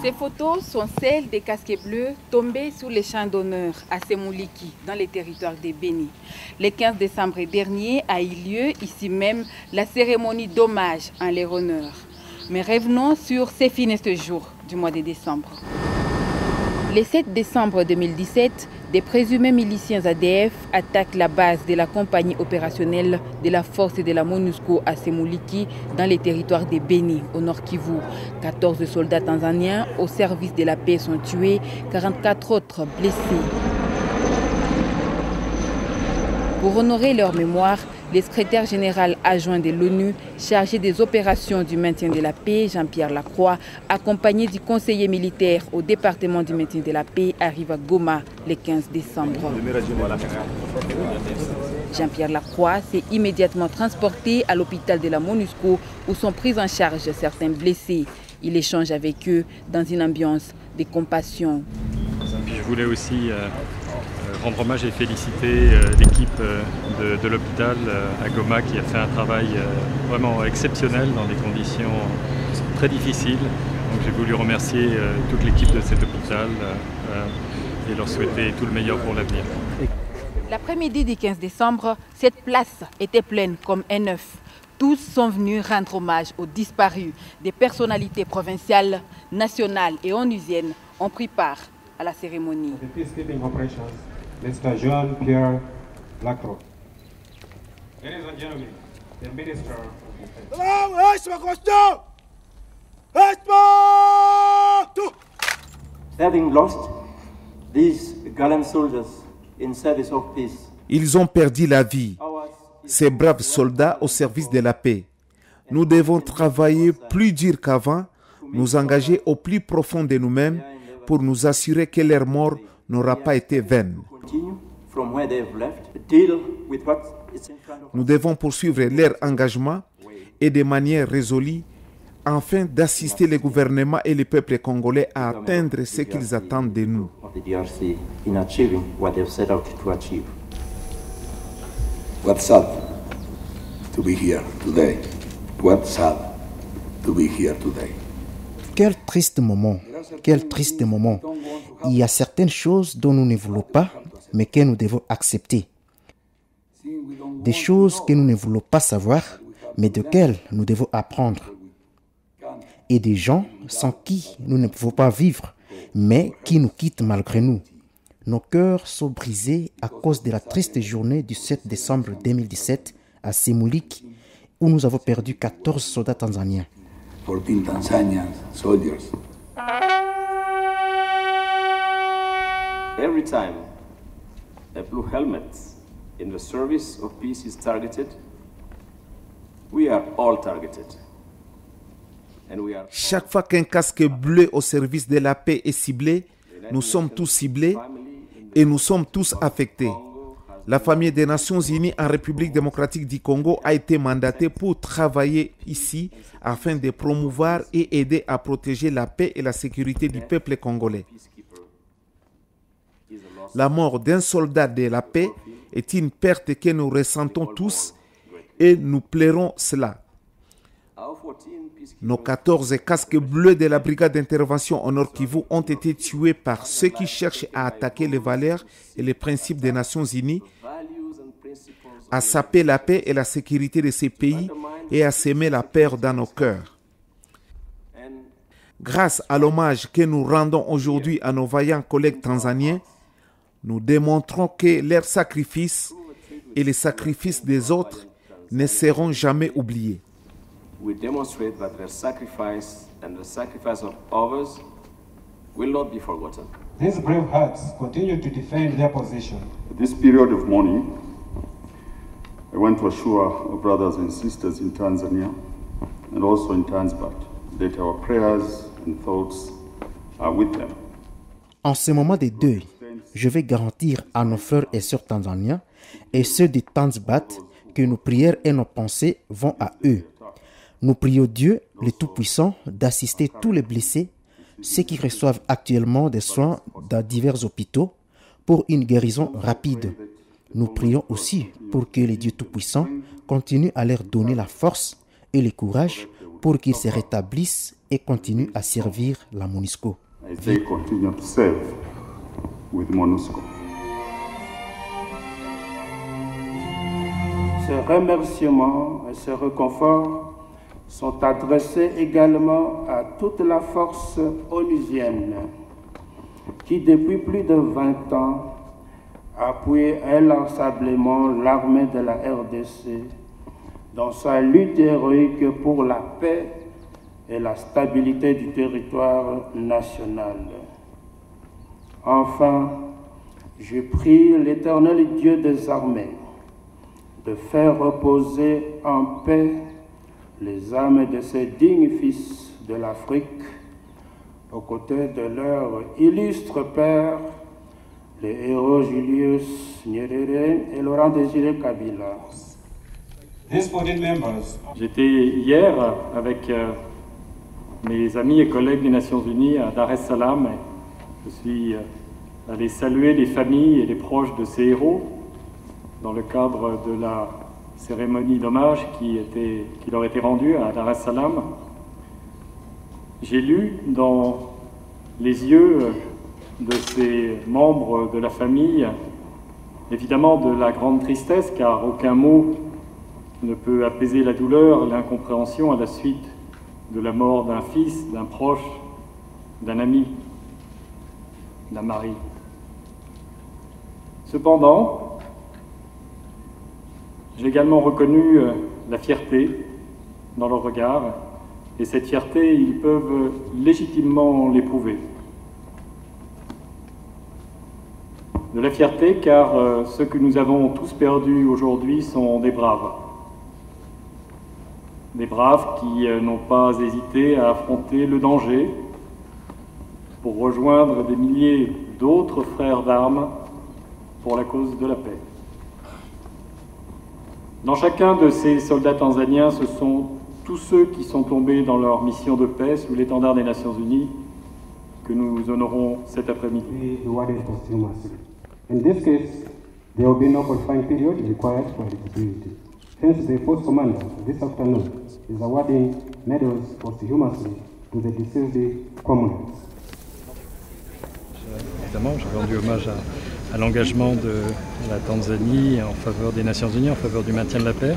Ces photos sont celles des casquets bleus tombés sous les champs d'honneur à Sémouliki, dans les territoires des Béni. Le 15 décembre dernier a eu lieu ici même la cérémonie d'hommage en leur honneur. Mais revenons sur ces funestes jours du mois de décembre. Le 7 décembre 2017, des présumés miliciens ADF attaquent la base de la compagnie opérationnelle de la force de la MONUSCO à Sémouliki, dans les territoires des Béni, au Nord Kivu. 14 soldats tanzaniens au service de la paix sont tués, 44 autres blessés. Pour honorer leur mémoire, le secrétaire général adjoint de l'ONU, chargé des opérations du maintien de la paix, Jean-Pierre Lacroix, accompagné du conseiller militaire au département du maintien de la paix, arrive à Goma le 15 décembre. Jean-Pierre Lacroix s'est immédiatement transporté à l'hôpital de la MONUSCO où sont pris en charge certains blessés. Il échange avec eux dans une ambiance de compassion. Je voulais aussi rendre hommage et féliciter l'équipe de l'hôpital à Goma qui a fait un travail vraiment exceptionnel dans des conditions très difficiles. Donc j'ai voulu remercier toute l'équipe de cet hôpital et leur souhaiter tout le meilleur pour l'avenir. L'après-midi du 15 décembre, cette place était pleine comme un œuf. Tous sont venus rendre hommage aux disparus. Des personnalités provinciales, nationales et onusiennes ont pris part à la cérémonie. Mr. Jean-Pierre Lacroix. Ladies and gentlemen, the Minister Having lost these gallant soldiers in service of peace, ils ont perdu la vie, ces braves soldats au service de la paix. Nous devons travailler plus dur qu'avant, nous engager au plus profond de nous-mêmes pour nous assurer que leur mort n'aura pas été vaine. Nous devons poursuivre leur engagement et de manière résolue afin d'assister le gouvernement et le peuple congolais à atteindre ce qu'ils attendent de nous. What's sad to be here today? What's sad to be here today? Quel triste moment, quel triste moment. Il y a certaines choses dont nous ne voulons pas, mais que nous devons accepter. Des choses que nous ne voulons pas savoir, mais desquelles nous devons apprendre. Et des gens sans qui nous ne pouvons pas vivre, mais qui nous quittent malgré nous. Nos cœurs sont brisés à cause de la triste journée du 7 décembre 2017 à Sémouliki, où nous avons perdu 14 soldats tanzaniens. 14 Tanzanian soldiers. every time a blue helmet in the service of peace is targeted, we are all targeted. Chaque fois qu'un casque bleu au service de la paix est ciblé, nous sommes tous ciblés et nous sommes tous affectés. La famille des Nations Unies en République démocratique du Congo a été mandatée pour travailler ici afin de promouvoir et aider à protéger la paix et la sécurité du peuple congolais. La mort d'un soldat de la paix est une perte que nous ressentons tous et nous pleurons cela. Nos 14 casques bleus de la brigade d'intervention au Nord Kivu ont été tués par ceux qui cherchent à attaquer les valeurs et les principes des Nations Unies, à saper la paix et la sécurité de ces pays et à semer la peur dans nos cœurs. Grâce à l'hommage que nous rendons aujourd'hui à nos vaillants collègues tanzaniens, nous démontrons que leurs sacrifices et les sacrifices des autres ne seront jamais oubliés. We demonstrate that their sacrifice and the sacrifice of others will not be forgotten. These brave hearts continue to defend their position. At this period of mourning, I want to assure our brothers and sisters in Tanzania and also in Tanzbat that our prayers and thoughts are with them. En ce moment de deuil, je vais garantir à nos frères et sœurs tanzaniens et ceux de Tanzbat que nos prières et nos pensées vont à eux. Nous prions Dieu, le Tout-Puissant, d'assister tous les blessés, ceux qui reçoivent actuellement des soins dans divers hôpitaux, pour une guérison rapide. Nous prions aussi pour que le Dieu Tout-Puissant continue à leur donner la force et le courage pour qu'ils se rétablissent et continuent à servir la MONUSCO. They continue to serve with MONUSCO. Ces remerciements et ce réconfort sont adressés également à toute la force onusienne qui, depuis plus de 20 ans, appuie inlassablement l'armée de la RDC dans sa lutte héroïque pour la paix et la stabilité du territoire national. Enfin, je prie l'Éternel Dieu des armées de faire reposer en paix les âmes de ces dignes fils de l'Afrique aux côtés de leur illustre père, les héros Julius Nyerere et Laurent Désiré Kabila. J'étais hier avec mes amis et collègues des Nations Unies à Dar es Salaam. Je suis allé saluer les familles et les proches de ces héros dans le cadre de la cérémonie d'hommage qui leur était rendue à Dar es Salaam. J'ai lu dans les yeux de ces membres de la famille, évidemment de la grande tristesse, car aucun mot ne peut apaiser la douleur, l'incompréhension à la suite de la mort d'un fils, d'un proche, d'un ami, d'un mari. Cependant, j'ai également reconnu la fierté dans leur regard, et cette fierté, ils peuvent légitimement l'éprouver. De la fierté, car ceux que nous avons tous perdus aujourd'hui sont des braves. Des braves qui n'ont pas hésité à affronter le danger pour rejoindre des milliers d'autres frères d'armes pour la cause de la paix. Dans chacun de ces soldats tanzaniens, ce sont tous ceux qui sont tombés dans leur mission de paix sous l'étendard des Nations Unies que nous honorons cet après-midi. In this case, there will be no qualifying period required for eligibility. Hence, the post commander this afternoon is awarding medals posthumously to the deceased comrades. Évidemment, j'ai rendu hommage à l'engagement de la Tanzanie en faveur des Nations Unies, en faveur du maintien de la paix.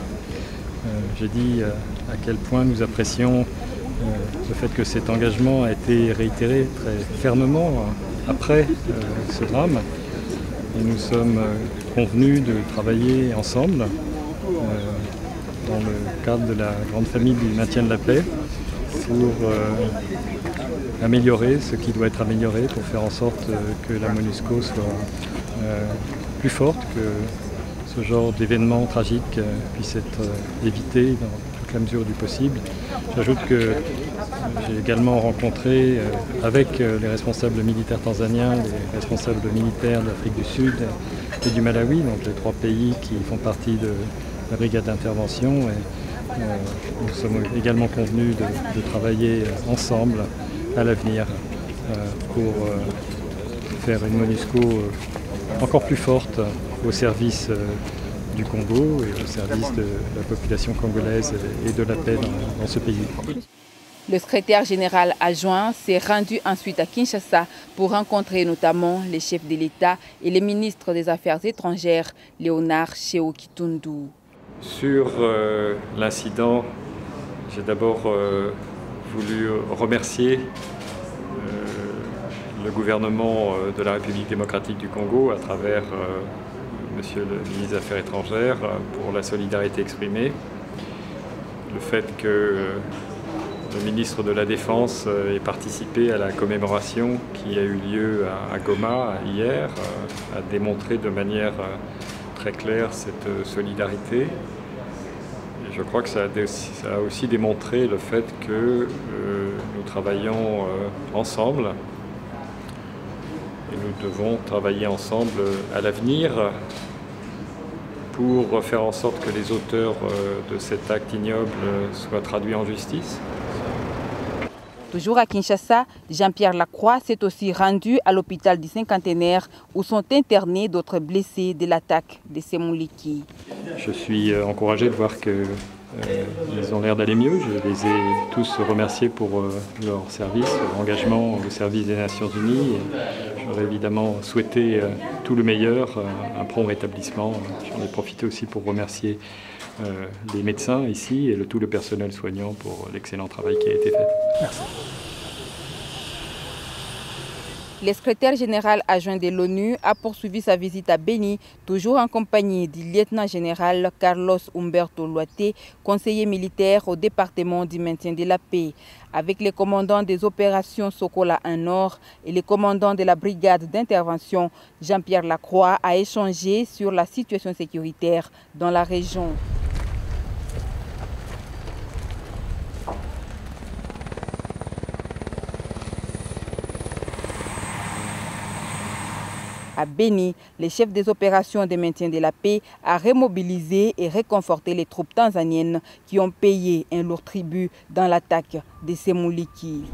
J'ai dit à quel point nous apprécions le fait que cet engagement a été réitéré très fermement après ce drame. Et nous sommes convenus de travailler ensemble dans le cadre de la grande famille du maintien de la paix pour améliorer ce qui doit être amélioré, pour faire en sorte que la MONUSCO soit plus forte, que ce genre d'événement tragique puisse être évité dans toute la mesure du possible. J'ajoute que j'ai également rencontré avec les responsables militaires tanzaniens, les responsables militaires de l'Afrique du Sud et du Malawi, donc les 3 pays qui font partie de la brigade d'intervention. Nous sommes également convenus de travailler ensemble à l'avenir pour faire une MONUSCO encore plus forte au service du Congo et au service de la population congolaise et de la paix dans ce pays. Le secrétaire général adjoint s'est rendu ensuite à Kinshasa pour rencontrer notamment les chefs de l'État et les ministres des Affaires étrangères, Léonard Chéo Kitundu. Sur l'incident, j'ai d'abord voulu remercier le gouvernement de la République démocratique du Congo à travers Monsieur le ministre des Affaires étrangères pour la solidarité exprimée. Le fait que le ministre de la Défense ait participé à la commémoration qui a eu lieu à Goma hier a démontré de manière très claire cette solidarité. Et je crois que ça a aussi démontré le fait que nous travaillons ensemble et nous devons travailler ensemble à l'avenir pour faire en sorte que les auteurs de cet acte ignoble soient traduits en justice. Toujours à Kinshasa, Jean-Pierre Lacroix s'est aussi rendu à l'hôpital du Cinquantenaire où sont internés d'autres blessés de l'attaque de Semuliki. Je suis encouragé de voir que ils ont l'air d'aller mieux. Je les ai tous remerciés pour leur service, leur engagement au service des Nations Unies. J'aurais évidemment souhaité tout le meilleur, un prompt rétablissement. J'en ai profité aussi pour remercier les médecins ici et tout le personnel soignant pour l'excellent travail qui a été fait. Merci. Le secrétaire général adjoint de l'ONU a poursuivi sa visite à Beni, toujours en compagnie du lieutenant-général Carlos Humberto Loite, conseiller militaire au département du maintien de la paix. Avec les commandants des opérations Sokola 1 Nord et les commandants de la brigade d'intervention, Jean-Pierre Lacroix a échangé sur la situation sécuritaire dans la région. À Beni, le chef des opérations de maintien de la paix a remobilisé et réconforté les troupes tanzaniennes qui ont payé un lourd tribut dans l'attaque de Semuliki.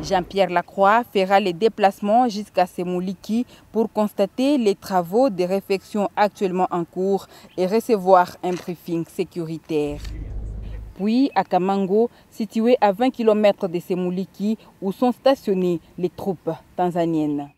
Jean-Pierre Lacroix fera les déplacements jusqu'à Semuliki pour constater les travaux de réfection actuellement en cours et recevoir un briefing sécuritaire. Puis à Kamango, situé à 20 km de Semuliki, où sont stationnées les troupes tanzaniennes.